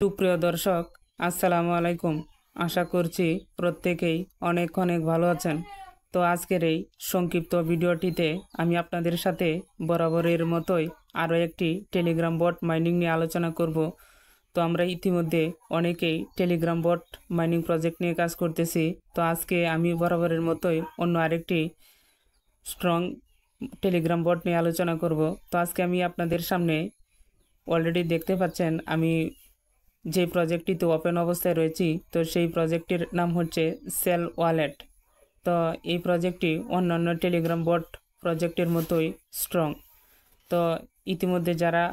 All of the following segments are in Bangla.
সুপ্রিয় দর্শক, আসসালামু আলাইকুম। আশা করছি প্রত্যেকেই অনেক অনেক ভালো আছেন। তো আজকের এই সংক্ষিপ্ত ভিডিওটিতে আমি আপনাদের সাথে বরাবরের মতোই আরও একটি টেলিগ্রাম বট মাইনিং নিয়ে আলোচনা করব। তো আমরা ইতিমধ্যে অনেকেই টেলিগ্রাম বট মাইনিং প্রজেক্ট নিয়ে কাজ করতেছি। তো আজকে আমি বরাবরের মতোই অন্য আরেকটি স্ট্রং টেলিগ্রাম বট নিয়ে আলোচনা করব। তো আজকে আমি আপনাদের সামনে অলরেডি দেখতে পাচ্ছেন আমি যে প্রজেক্টটিতে ওপেন অবস্থায় রয়েছি, তো সেই প্রজেক্টটির নাম হচ্ছে সেল ওয়ালেট। তো এই প্রজেক্টটি অন্যান্য টেলিগ্রাম বট প্রজেক্টের মতোই স্ট্রং। তো ইতিমধ্যে যারা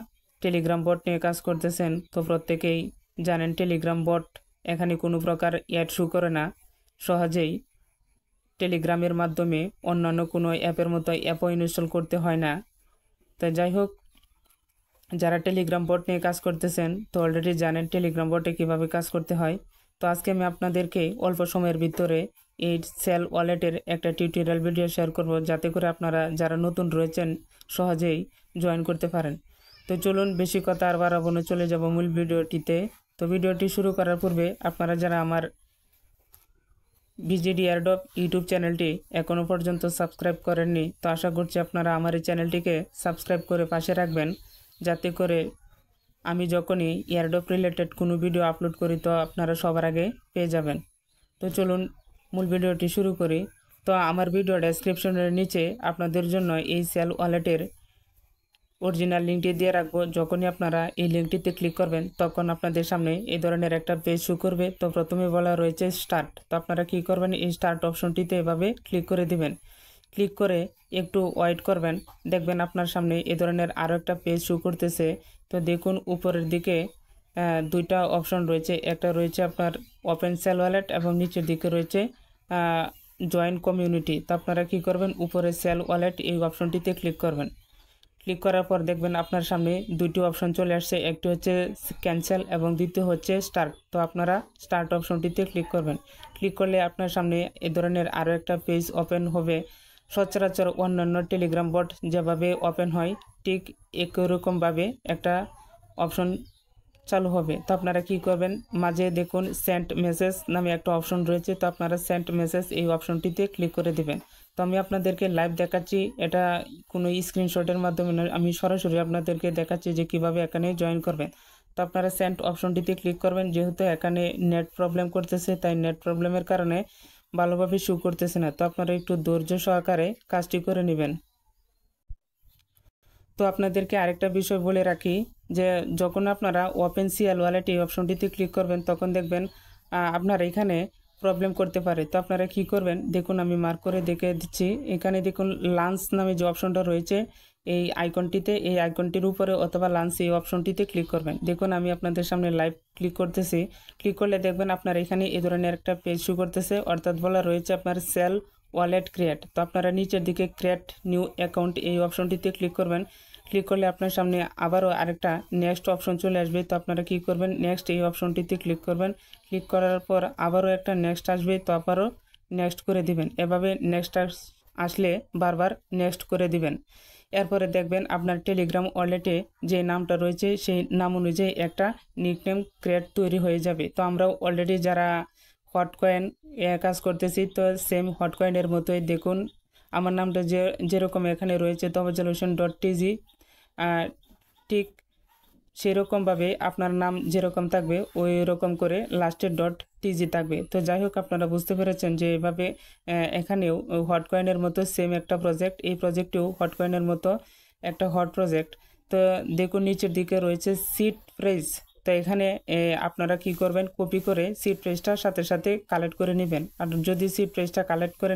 টেলিগ্রাম বট নিয়ে কাজ করতেছেন, তো প্রত্যেকেই জানেন টেলিগ্রাম বট এখানে কোনো প্রকার অ্যাড শো করে না। সহজেই টেলিগ্রামের মাধ্যমে অন্যান্য কোনো অ্যাপের মতো অ্যাপও ইনস্টল করতে হয় না। তো যাই হোক, যারা টেলিগ্রাম বট নিয়ে কাজ করতেছেন তো অলরেডি জানেন টেলিগ্রাম বটে কীভাবে কাজ করতে হয়। তো আজকে আমি আপনাদেরকে অল্প সময়ের ভিতরে এই সেল ওয়ালেটের একটা টিউটোরিয়াল ভিডিও শেয়ার করব, যাতে করে আপনারা যারা নতুন রয়েছেন সহজেই জয়েন করতে পারেন। তো চলুন বেশি কথা আর বাড়াবো না, চলে যাব মূল ভিডিওটিতে। তো ভিডিওটি শুরু করার পূর্বে আপনারা যারা আমার বিজিডি এয়ারড্রপ ইউটিউব চ্যানেলটি এখনও পর্যন্ত সাবস্ক্রাইব করেননি, তো আশা করছি আপনারা আমার এই চ্যানেলটিকে সাবস্ক্রাইব করে পাশে রাখবেন, যাতে করে আমি যখনই এয়ারড্রপ রিলেটেড কোনো ভিডিও আপলোড করি তো আপনারা সবার আগে পেয়ে যাবেন। তো চলুন মূল ভিডিওটি শুরু করি। তো আমার ভিডিও ডেসক্রিপশনের নিচে আপনাদের জন্য এই সেল ওয়ালেটের অরিজিনাল লিঙ্কটি দিয়ে রাখবো। যখনই আপনারা এই লিঙ্কটিতে ক্লিক করবেন তখন আপনাদের সামনে এই ধরনের একটা পেজ শো করবে। তো প্রথমে বলা রয়েছে স্টার্ট। তো আপনারা কী করবেন, এই স্টার্ট অপশনটিতে এভাবে ক্লিক করে দিবেন। ক্লিক করে একটু ওয়েট করবেন, দেখবেন আপনার সামনে এই ধরনের আরও একটা পেজ শো করতেছে। তো দেখুন উপরের দিকে দুইটা অপশন রয়েছে, একটা রয়েছে আপনার ওপেন সেল ওয়ালেট এবং নিচের দিকে রয়েছে জয়েন কমিউনিটি। তো আপনারা কী করবেন, উপরে সেল ওয়ালেট এই অপশনটিতে ক্লিক করবেন। ক্লিক করার পর দেখবেন আপনার সামনে দুটি অপশন চলে আসছে, একটি হচ্ছে ক্যান্সেল এবং দ্বিতীয় হচ্ছে স্টার্ট। তো আপনারা স্টার্ট অপশনটিতে ক্লিক করবেন। ক্লিক করলে আপনার সামনে এ ধরনের আরও একটা পেজ ওপেন হবে। সচরাচর অন্যান্য টেলিগ্রাম বট যেভাবে ওপেন হয় ঠিক একই রকমভাবে একটা অপশন চালু হবে। তো আপনারা কি করবেন, মাঝে দেখুন সেন্ড মেসেজ নামে একটা অপশন রয়েছে। তো আপনারা সেন্ড মেসেজ এই অপশনটিতে ক্লিক করে দিবেন। তো আমি আপনাদেরকে লাইভ দেখাচ্ছি, এটা কোনো স্ক্রিনশটের মাধ্যমে নয়, আমি সরাসরি আপনাদেরকে দেখাচ্ছি যে কিভাবে এখানে জয়েন করবেন। তো আপনারা সেন্ড অপশনটিতে ক্লিক করবেন। যেহেতু এখানে নেট প্রবলেম করতেছে, তাই নেট প্রবলেমের কারণে ভালোভাবে শো করতেছে না। তো আপনারা একটু ধৈর্য সহকারে কাজটি করে নেবেন। তো আপনাদেরকে আরেকটা বিষয় বলে রাখি যে যখন আপনারা ওপেন সেল ওয়ালেট এই অপশনটিতে ক্লিক করবেন তখন দেখবেন আপনার এখানে প্রবলেম করতে পারে। তো আপনারা কি করবেন, দেখুন আমি মার্ক করে দেখে দিচ্ছি। এখানে দেখুন লাঞ্চ নামে যে অপশনটা রয়েছে এই আইকনটিতে, এই আইকনটির উপরে অথবা লাঞ্চ এই অপশনটিতে ক্লিক করবেন। দেখুন আমি আপনাদের সামনে লাইভ ক্লিক করতেছি। ক্লিক করলে দেখবেন আপনার এখানে এই ধরনের একটা পেজ শো করতেছে, অর্থাৎ বলা রয়েছে আপনার সেল ওয়ালেট ক্রিয়েট। তো আপনারা নিচের দিকে ক্রিয়েট নিউ অ্যাকাউন্ট এই অপশনটিতে ক্লিক করবেন। ক্লিক করলে আপনার সামনে আবারও আরেকটা নেক্সট অপশন চলে আসবে। তো আপনারা কি করবেন, নেক্সট এই অপশনটিতে ক্লিক করবেন। ক্লিক করার পর আবারও একটা নেক্সট আসবে, তো আবারও নেক্সট করে দিবেন। এভাবে নেক্সট আসলে বারবার নেক্সট করে দিবেন। এরপরে দেখবেন আপনার টেলিগ্রাম ওয়ালেটে যে নামটা রয়েছে সেই নাম অনুযায়ী একটা নিকনেম ক্রিয়েট তৈরি হয়ে যাবে। তো আমরা অলরেডি যারা হটকয়েন কাজ করতেছি, তো সেম হটকয়েনের মতোই দেখুন আমার নামটা যেরকম এখানে রয়েছে tobazolution.tg, ঠিক সেরকমভাবে আপনার নাম যেরকম থাকবে ওই রকম করে লাস্টের .tg থাকবে। তো যাই হোক, আপনারা বুঝতে পেরেছেন যে এভাবে এখানেও হটকয়েনের মতো সেম একটা প্রজেক্ট, এই প্রজেক্টেও হটকয়েনের মতো একটা হট প্রজেক্ট। তো দেখুন নিচের দিকে রয়েছে সিট প্রাইস। তো এখানে আপনারা কি করবেন, কপি করে সিট প্রাইসটার সাথে সাথে কালেক্ট করে নেবেন। আর যদি সিট প্রাইসটা কালেক্ট করে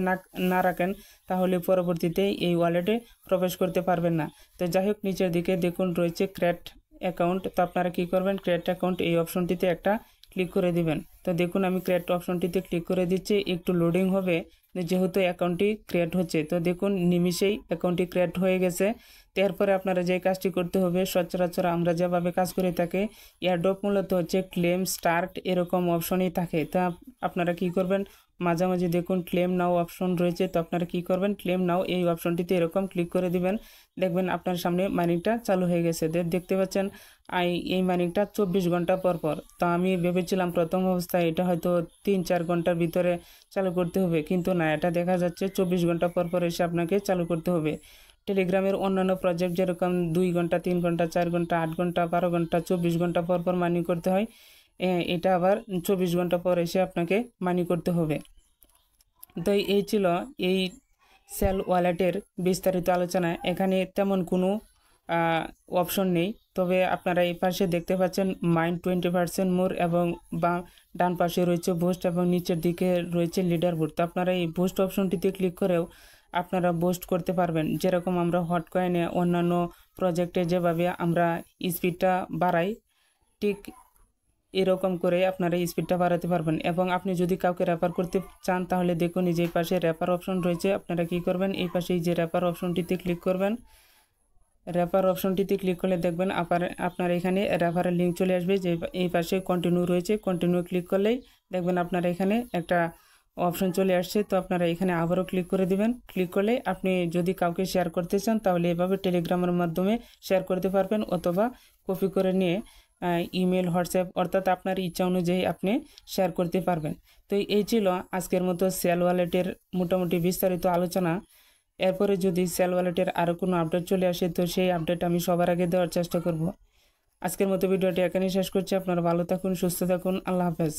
না রাখেন তাহলে পরবর্তীতে এই ওয়ালেটে প্রবেশ করতে পারবেন না। তো যাই হোক, নিচের দিকে দেখুন রয়েছে ক্রিয়েট অ্যাকাউন্ট। তো আপনারা কি করবেন, ক্রিয়েট অ্যাকাউন্ট এই অপশনটিতে একটা ক্লিক করে দিবেন। তো তো দেখুন আমি ক্রিয়েট অপশনটিতে ক্লিক করে দিচ্ছি, একটু লোডিং হবে যেহেতু অ্যাকাউন্টটি ক্রিয়েট হচ্ছে। তো দেখুন নিমিষেই অ্যাকাউন্টটি ক্রিয়েট হয়ে গেছে। তো এরপরে আপনারা যে কাজটি করতে হবে, সচরাচর আমরা যেভাবে কাজ করে থাকি, এয়ারড্রপ মূলত হচ্ছে ক্লেম স্টার্ট এরকম অপশনই থাকে। তা আপনারা কি করবেন, মাঝামাঝি দেখুন ক্লেম নাও অপশন রয়েছে। তো আপনারা কি করবেন, ক্লেম নাও এই অপশনটিতে এরকম ক্লিক করে দিবেন, দেখবেন আপনার সামনে মাইনিংটা চালু হয়ে গেছে। দেখতে পাচ্ছেন এই মাইনিংটা 24 ঘন্টা পর পর। তো আমি ভেবেছিলাম প্রথম অবস্থায় এটা হয়তো 3-4 ঘন্টার ভিতরে চালু করতে হবে, কিন্তু না, এটা দেখা যাচ্ছে 24 ঘন্টা পর পর এসে আপনাকে চালু করতে হবে। টেলিগ্রামের অন্যান্য প্রজেক্ট যেরকম 2 ঘন্টা, 3 ঘন্টা, 4 ঘন্টা, 8 ঘন্টা, 12 ঘন্টা, 24 ঘন্টা পর পর মাইনিং করতে হয়, এটা আবার 24 ঘন্টা পর এসে আপনাকে মাইনিং করতে হবে। তো এই ছিল এই সেল ওয়ালেটের বিস্তারিত আলোচনা। এখানে তেমন কোনো অপশন নেই, তবে আপনারা এই পাশে দেখতে পাচ্ছেন মাইন্ড 20% মোর এবং ডান পাশে রয়েছে বুস্ট এবং নিচের দিকে রয়েছে লিডার বোর্ড। তো আপনারা এই বুস্ট অপশনটিতে ক্লিক করেও আপনারা বুস্ট করতে পারবেন, যেরকম আমরা হট কয়েনে অন্যান্য প্রজেক্টে যেভাবে আমরা স্পিডটা বাড়াই, ঠিক এরকম করে আপনারা স্পিডটা বাড়াতে পারবেন। এবং আপনি যদি কাউকে রেফার করতে চান তাহলে দেখুন এই যে পাশে রেফার অপশন রয়েছে। আপনারা কি করবেন, এই পাশে এই যে রেফার অপশনটিতে ক্লিক করবেন। রেফার অপশনটিতে ক্লিক করলে দেখবেন আপনার এখানে রেফারের লিঙ্ক চলে আসবে, যে এই পাশে কন্টিনিউ রয়েছে। কন্টিনিউ ক্লিক করলেই দেখবেন আপনার এখানে একটা অপশন চলে আসছে। তো আপনারা এখানে আবারও ক্লিক করে দিবেন। ক্লিক করলে আপনি যদি কাউকে শেয়ার করতে চান তাহলে এভাবে টেলিগ্রামের মাধ্যমে শেয়ার করতে পারবেন, অথবা কপি করে নিয়ে ইমেল, হোয়াটসঅ্যাপ অর্থাৎ আপনার ইচ্ছা অনুযায়ী আপনি শেয়ার করতে পারবেন। তো এই ছিল আজকের মতো সেল ওয়ালেটের মোটামুটি বিস্তারিত আলোচনা। এরপরে যদি সেল ওয়ালেটের আরও কোনো আপডেট চলে আসে তো সেই আপডেট আমি সবার আগে দেওয়ার চেষ্টা করব। আজকের মতো ভিডিওটি এখানেই শেষ করছি। আপনারা ভালো থাকুন, সুস্থ থাকুন, আল্লাহ হাফেজ।